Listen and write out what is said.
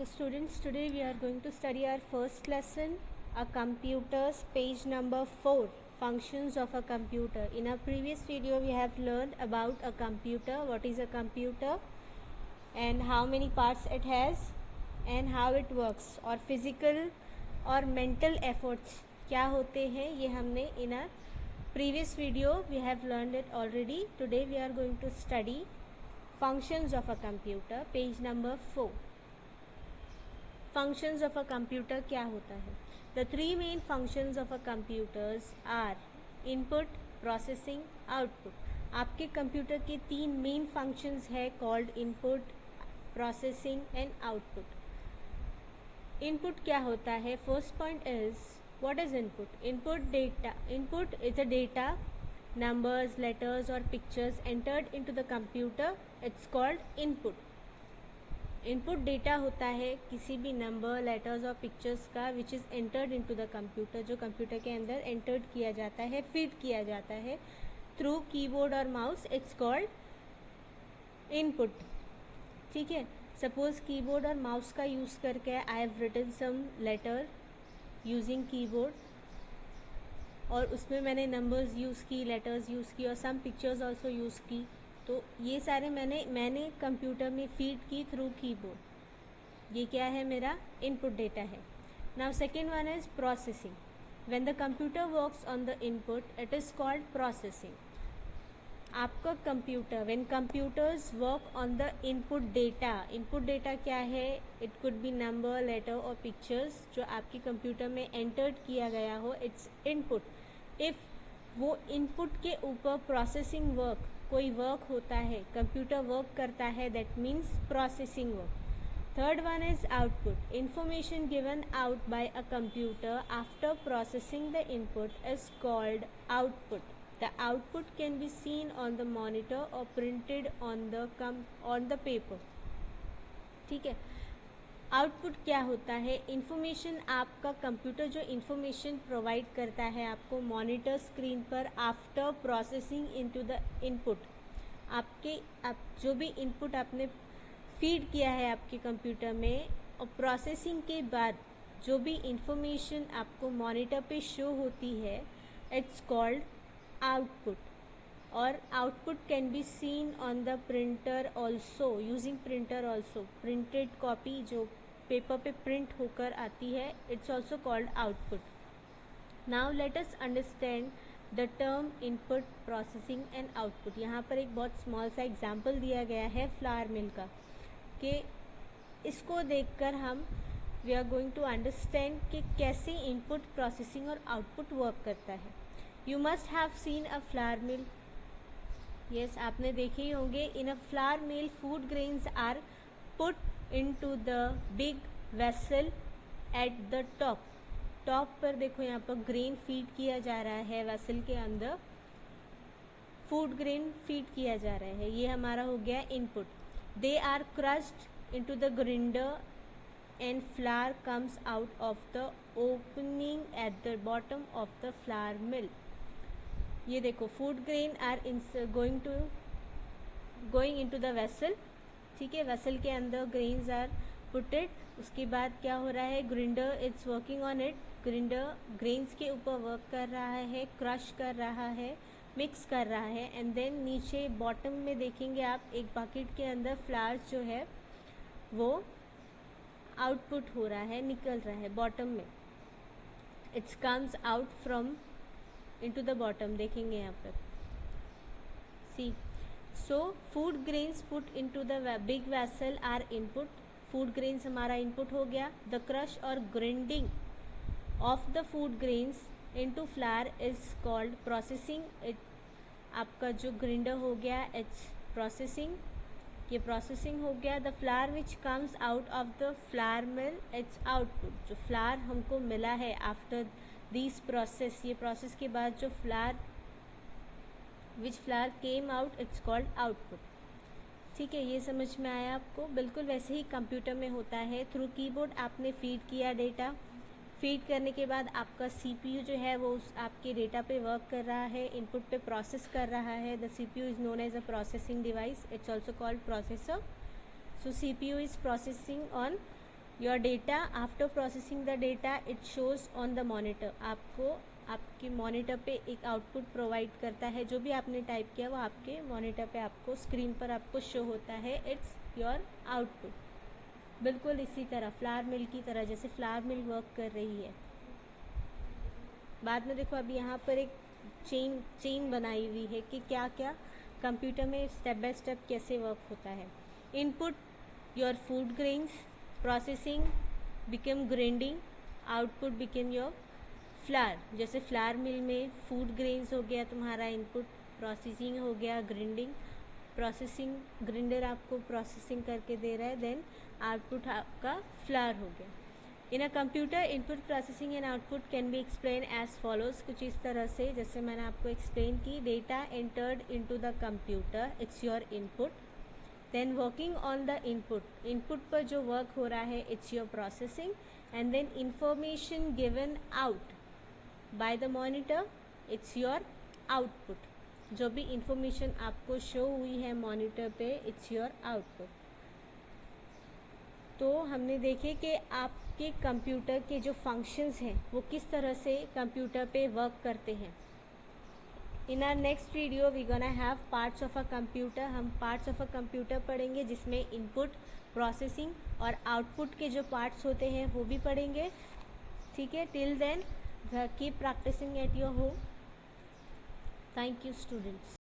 So students, today we are going to study our first lesson, a computer's page number 4, functions of a computer. In our previous video we have learned about a computer, what is a computer and how many parts it has and how it works, और physical और mental efforts क्या होते हैं ये हमने in our previous video we have learned it already. Today we are going to study functions of a computer, page number 4. Functions of a computer क्या होता है? The three main functions of a computers are input, processing, output. आपके computer के तीन main functions है called input, processing and output. Input क्या होता है? First point is what is input? Input data. Input is a data, numbers, letters or pictures entered into the computer. It's called input. Input data होता है किसी भी number, letters और pictures का which is entered into the computer, जो computer के अंदर entered किया जाता है, फीड किया जाता है थ्रू कीबोर्ड और माउस. It's called input. ठीक है, सपोज कीबोर्ड और माउस का यूज़ करके I have written some letter using keyboard और उसमें मैंने नंबर्स यूज़ की, लेटर्स यूज़ की और सम पिक्चर्स ऑल्सो यूज़ की. तो ये सारे मैंने कंप्यूटर में फीड की थ्रू कीबोर्ड. ये क्या है? मेरा इनपुट डेटा है. Now second one is processing. When the computer works on the input it is called processing. आपका computer when computers work on the input data, input data क्या है? It could be number, letter और pictures जो आपके computer में entered किया गया हो. It's input. इफ़ वो इनपुट के ऊपर प्रोसेसिंग वर्क, कोई वर्क होता है, कंप्यूटर वर्क करता है, that means processing work. Third one is output. Information given out bye a computer after processing the input is called output. The output can be seen on the monitor और printed on the paper. ठीक है, output क्या होता है? Information, आपका computer जो information provide करता है आपको मॉनिटर स्क्रीन पर after processing into the input. आप जो भी इनपुट आपने फीड किया है आपके कंप्यूटर में और प्रोसेसिंग के बाद जो भी इन्फॉर्मेशन आपको मॉनिटर पे शो होती है इट्स कॉल्ड आउटपुट. और output can be seen on the printer also, using printer also. Printed copy जो पेपर पे प्रिंट होकर आती है it's also called output. Now let us understand the term input, processing and output. यहाँ पर एक बहुत स्मॉल सा एग्जाम्पल दिया गया है फ्लावर मिल का, कि इसको देखकर हम we are going to understand कि कैसे इनपुट, प्रोसेसिंग और आउटपुट वर्क करता है. You must have seen a flour mill. Yes, आपने देखे ही होंगे. In a flour mill food grains are put into the big vessel at the top. Top पर देखो यहाँ पर ग्रेन फीड किया जा रहा है, वेसल के अंदर फूड ग्रेन फीड किया जा रहा है. ये हमारा हो गया input. They are crushed into the grinder and flour comes out of the opening at the bottom of the flour mill. ये देखो food grain are going into the vessel. ठीक है, वेसल के अंदर ग्रेन्स आर पुटेड. उसके बाद क्या हो रहा है? Grinder it's working on it. Grinder grains के ऊपर वर्क कर रहा है, क्रश कर रहा है, मिक्स कर रहा है. एंड देन नीचे बॉटम में देखेंगे आप एक बकेट के अंदर फ्लावर्स जो है वो आउटपुट हो रहा है, निकल रहा है बॉटम में. It's comes out from into the bottom. देखेंगे यहाँ पर. See, so food grains put into the big vessel are input. food grains हमारा input हो गया. the crush और grinding of the food grains into flour is called processing. आपका जो grinder हो गया it's processing. ये प्रोसेसिंग हो गया. The flower which comes out of the flour mill it's output. जो फ्लावर हमको मिला है आफ्टर दिस प्रोसेस, ये प्रोसेस के बाद जो flower which flower came out it's called output. ठीक है, ये समझ में आया आपको? बिल्कुल वैसे ही कंप्यूटर में होता है. थ्रू कीबोर्ड आपने फीड किया डेटा. फीड करने के बाद आपका सीपीयू जो है वो उस आपके डेटा पे वर्क कर रहा है, इनपुट पे प्रोसेस कर रहा है. The CPU is known as a processing device. It's also called processor. So CPU is processing on your data after processing the data it shows on the monitor, आपको आपके monitor पे एक output provide करता है, जो भी आपने type किया वो आपके मॉनिटर पे आपको स्क्रीन पर आपको शो होता है, इट्स योर आउटपुट। बिल्कुल इसी तरह फ्लावर मिल की तरह, जैसे फ्लावर मिल वर्क कर रही है। बाद में देखो अभी यहाँ पर एक चेन बनाई हुई है कि क्या क्या कंप्यूटर में स्टेप बाय स्टेप कैसे वर्क होता है। Input your food grains, processing become grinding, output become your flower. जैसे फ्लावर मिल में फूड ग्रेन्स हो गया तुम्हारा इनपुट, प्रोसेसिंग हो गया ग्राइंडिंग, प्रोसेसिंग ग्राइंडर आपको प्रोसेसिंग करके दे रहा है, देन आउटपुट आपका फ्लावर हो गया। In a computer input processing and output can be explain as follows, कुछ इस तरह से जैसे मैंने आपको एक्सप्लेन की। Data entered into the computer, it's your input, then working on the input, input पर जो वर्क हो रहा है it's your processing, and then information given out by the monitor, it's your output. जो भी इंफॉर्मेशन आपको show हुई है मॉनिटर पे, इट्स योर आउटपुट। तो हमने देखे कि आपके कंप्यूटर के जो फंक्शंस हैं वो किस तरह से कंप्यूटर पे वर्क करते हैं। In our next video we gonna have parts of a computer, हम पार्ट्स ऑफ अ कंप्यूटर पढ़ेंगे जिसमें इनपुट, प्रोसेसिंग और आउटपुट के जो पार्ट्स होते हैं वो भी पढ़ेंगे। ठीक है, till then keep practising at your home. Thank you students.